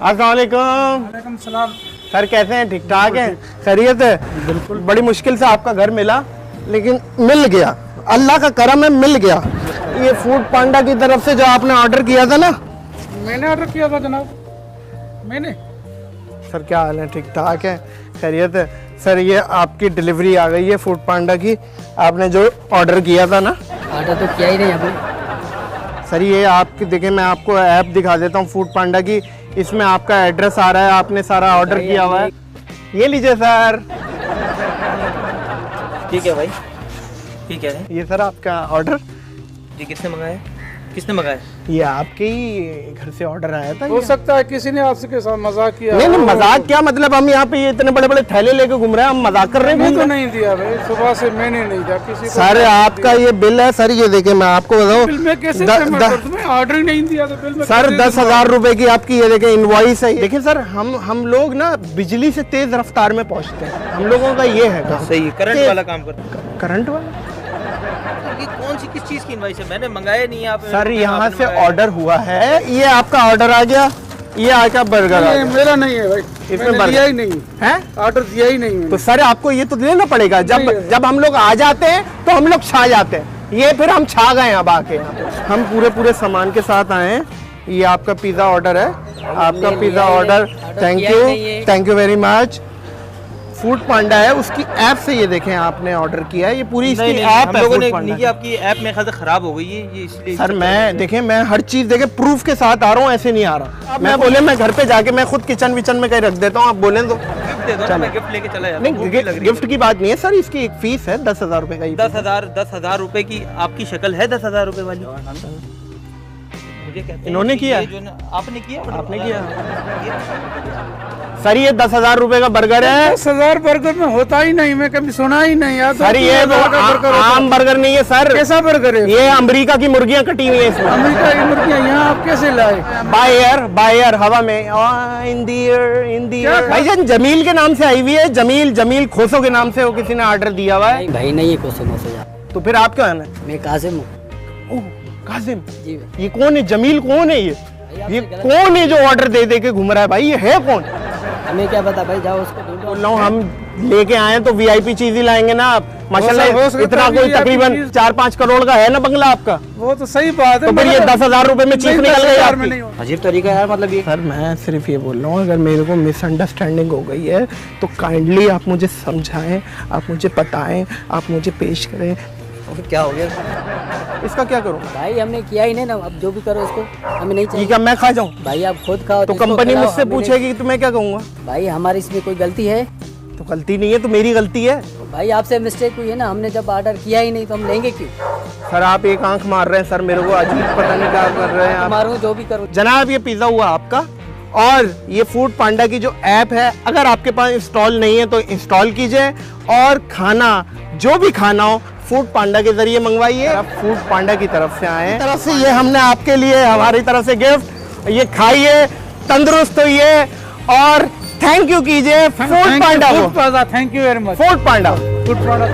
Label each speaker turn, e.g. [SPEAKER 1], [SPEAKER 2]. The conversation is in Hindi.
[SPEAKER 1] अस्सलाम वालेकुम।
[SPEAKER 2] वालेकुम सलाम।
[SPEAKER 1] सर कैसे हैं? ठीक ठाक हैं? खैरियत है?
[SPEAKER 2] बिल्कुल।
[SPEAKER 1] बड़ी मुश्किल से आपका घर मिला, लेकिन मिल गया, अल्लाह का करम है, मिल गया। ये फूड पांडा की तरफ से जो आपने ऑर्डर किया था ना?
[SPEAKER 2] मैंने ऑर्डर किया था जनाब, मैंने।
[SPEAKER 1] सर क्या हाल है? ठीक ठाक है? खैरियत है? सर ये आपकी डिलीवरी आ गई है फूड पांडा की, आपने जो ऑर्डर किया था ना?
[SPEAKER 3] ऑर्डर तो किया ही नहीं अभी।
[SPEAKER 1] सर ये आपकी देखिए, मैं आपको ऐप दिखा देता हूँ फूड पांडा की, इसमें आपका एड्रेस आ रहा है, आपने सारा ऑर्डर किया हुआ है। ये लीजिए सर।
[SPEAKER 4] ठीक है भाई, ठीक है।
[SPEAKER 1] ये सर आपका ऑर्डर।
[SPEAKER 4] जी किसने मंगाया? किसने मंगाया?
[SPEAKER 1] ये आपके ही घर से ऑर्डर आया था।
[SPEAKER 2] हो सकता है किसी ने आपके साथ मजाक किया।
[SPEAKER 1] नहीं नहीं, मजाक क्या, मतलब हम यहाँ पे ये इतने बड़े बड़े थैले लेके घूम रहे हैं, हम मजाक कर रहे
[SPEAKER 2] मैंने तो
[SPEAKER 1] हैं?
[SPEAKER 2] नहीं दिया भाई, सुबह से मैंने नहीं दिया किसी को।
[SPEAKER 1] सर आपका ये बिल है सर, ये देखिए मैं आपको
[SPEAKER 2] बिल में कैसे
[SPEAKER 1] बताऊँ,
[SPEAKER 2] पेमेंट कर दूं? मैं ऑर्डर ही नहीं दिया तो बिल में
[SPEAKER 1] सर
[SPEAKER 2] कैसे
[SPEAKER 1] 10,000 रुपए की आपकी ये देखिए इनवॉइस है। देखिए सर, हम लोग ना बिजली से तेज रफ्तार में पहुँचते हैं, हम लोगों का ये है काम।
[SPEAKER 4] सही है, करंट वाला काम कर।
[SPEAKER 1] करंट वाला?
[SPEAKER 4] ये कौन सी किस चीज की इनवाइस है? मैंने मंगाया नहीं। आप
[SPEAKER 1] सर यहाँ से ऑर्डर हुआ है, ये आपका ऑर्डर आ गया, ये आका बर्गर आ
[SPEAKER 2] नहीं,
[SPEAKER 1] गया।
[SPEAKER 2] मेरा नहीं है भाई,
[SPEAKER 1] इसमें
[SPEAKER 2] मैंने दिया ही नहीं
[SPEAKER 1] है,
[SPEAKER 2] ऑर्डर दिया ही नहीं
[SPEAKER 1] तो
[SPEAKER 2] मैंने।
[SPEAKER 1] सर आपको ये तो देना पड़ेगा। जब हम लोग आ जाते हैं तो हम लोग छा जाते हैं, ये फिर हम छा गए अब आके। हम पूरे सामान के साथ आए हैं। ये आपका पिज़्ज़ा ऑर्डर है, आपका pizza order. Thank you very much. Foodpanda है, उसकी ऐप से ये देखें आपने ऑर्डर किया है, ये पूरी इसकी
[SPEAKER 4] नहीं,
[SPEAKER 1] ऐप
[SPEAKER 4] हम
[SPEAKER 1] है
[SPEAKER 4] लोगों
[SPEAKER 1] फूड
[SPEAKER 4] ने
[SPEAKER 1] पांडा
[SPEAKER 4] नहीं
[SPEAKER 1] की।
[SPEAKER 4] किया, आपकी ऐप मेरे ख्याल से खराब हो गई है ये, इसलिए।
[SPEAKER 1] सर मैं देखें, मैं हर चीज देखे प्रूफ के साथ आ रहा हूँ, ऐसे नहीं आ रहा। मैं बोले मैं घर पे जाके मैं खुद किचन विचन में कहीं रख देता हूँ, आप बोले तो।
[SPEAKER 4] गिफ्ट दे दो ना, मैं गिफ्ट लेके चला जाता हूं।
[SPEAKER 1] नहीं गिफ्ट की बात नहीं है सर, इसकी एक फीस है 10,000 रुपए का।
[SPEAKER 4] 10,000 रुपए की आपकी शक्ल है 10,000 रुपए वाली? मुझे कहते हैं
[SPEAKER 1] इन्होंने
[SPEAKER 4] कि
[SPEAKER 1] किया?
[SPEAKER 4] ये जो ना आपने किया,
[SPEAKER 1] आपने किया सर? ये 10,000 रुपए का बर्गर है।
[SPEAKER 2] 10,000 बर्गर में होता ही नहीं, मैं कभी सुना ही नहीं यार।
[SPEAKER 1] सर ये आम बर्गर नहीं है सर,
[SPEAKER 2] कैसा बर्गर है?
[SPEAKER 1] ये अमेरिका की मुर्गियां कटी हुई है इसमें।
[SPEAKER 2] अमेरिका की मुर्गियां यहाँ आप कैसे लाए?
[SPEAKER 1] बाय एयर हवा में, इन दी एयर। भाईजान जमील के नाम से आई हुई है, जमील खोसो के नाम से वो किसी ने ऑर्डर दिया हुआ है।
[SPEAKER 3] नहीं भाई नहीं है कोसो यार।
[SPEAKER 1] तो फिर आप क्या है?
[SPEAKER 3] मैं कासिम हूँ।
[SPEAKER 1] ओह कासिम,
[SPEAKER 3] जी भाई।
[SPEAKER 1] ये कौन है? जमील कौन है? ये कौन है जो ऑर्डर दे के घूम रहा है भाई? ये है कौन?
[SPEAKER 3] हमें क्या पता भाई, जाओ उसको ढूंढो।
[SPEAKER 1] बोल रहा हूँ, हम लेके आए तो वीआईपी चीज ही लाएंगे ना आप। माशाल्लाह
[SPEAKER 2] हो सकता
[SPEAKER 1] इतना
[SPEAKER 2] है
[SPEAKER 1] कोई
[SPEAKER 2] VIP
[SPEAKER 1] तकरीबन
[SPEAKER 2] चीज।
[SPEAKER 1] 4-5 करोड़ का है ना बंगला आपका,
[SPEAKER 2] वो तो सही बात है।
[SPEAKER 1] तो फिर ये 10,000 रुपए में चीज निकल गई आपकी।
[SPEAKER 2] नहीं
[SPEAKER 3] अजीब तरीका यार, मतलब ये।
[SPEAKER 1] सर मैं सिर्फ ये बोल रहा हूँ, अगर मेरे को मिसअंडरस्टैंडिंग हो गई है तो काइंडली आप मुझे समझाएं, आप मुझे बताएं, आप मुझे पेश करें।
[SPEAKER 3] फिर क्या हो गया
[SPEAKER 1] इसका क्या करूँ
[SPEAKER 3] भाई? हमने किया ही नहीं ना, अब जो भी करो इसको हमें नहीं
[SPEAKER 1] ये
[SPEAKER 3] चाहिए।
[SPEAKER 1] क्या मैं खा जाऊँ?
[SPEAKER 3] भाई आप खुद खाओ
[SPEAKER 1] तो
[SPEAKER 3] इसको
[SPEAKER 1] कंपनी
[SPEAKER 3] खिलाओ,
[SPEAKER 1] मुझसे
[SPEAKER 3] हमें नहीं।
[SPEAKER 1] पूछेगी तो मैं क्या कहूँगा?
[SPEAKER 3] भाई हमारी इसमें कोई गलती है?
[SPEAKER 1] तो गलती नहीं है तो मेरी गलती है।
[SPEAKER 3] भाई आपसे मिस्टेक हुई है ना, हमने जब ऑर्डर किया ही नहीं तो हम लेंगे क्यों?
[SPEAKER 1] सर आप एक आंख मार रहे हैं सर, मेरे को अजीब पता नहीं क्या कर रहे हैं आप।
[SPEAKER 3] मारूं जो भी करूं।
[SPEAKER 1] जनाब ये पिज़्ज़ा हुआ आपका, और ये फूड पांडा की जो ऐप है, अगर आपके पास इंस्टॉल नहीं है तो इंस्टॉल कीजिए, और खाना जो भी खाना हो फूड पांडा के जरिए मंगवाइए। आप फूड पांडा की तरफ से आए, तरफ से ये हमने आपके लिए, हमारी तरफ से गिफ्ट, ये खाइए, तंदुरुस्त होइए और थैंक यू कीजिए फूड पांडा को।
[SPEAKER 2] Thank you very much.
[SPEAKER 1] Food Panda.
[SPEAKER 2] Food Panda.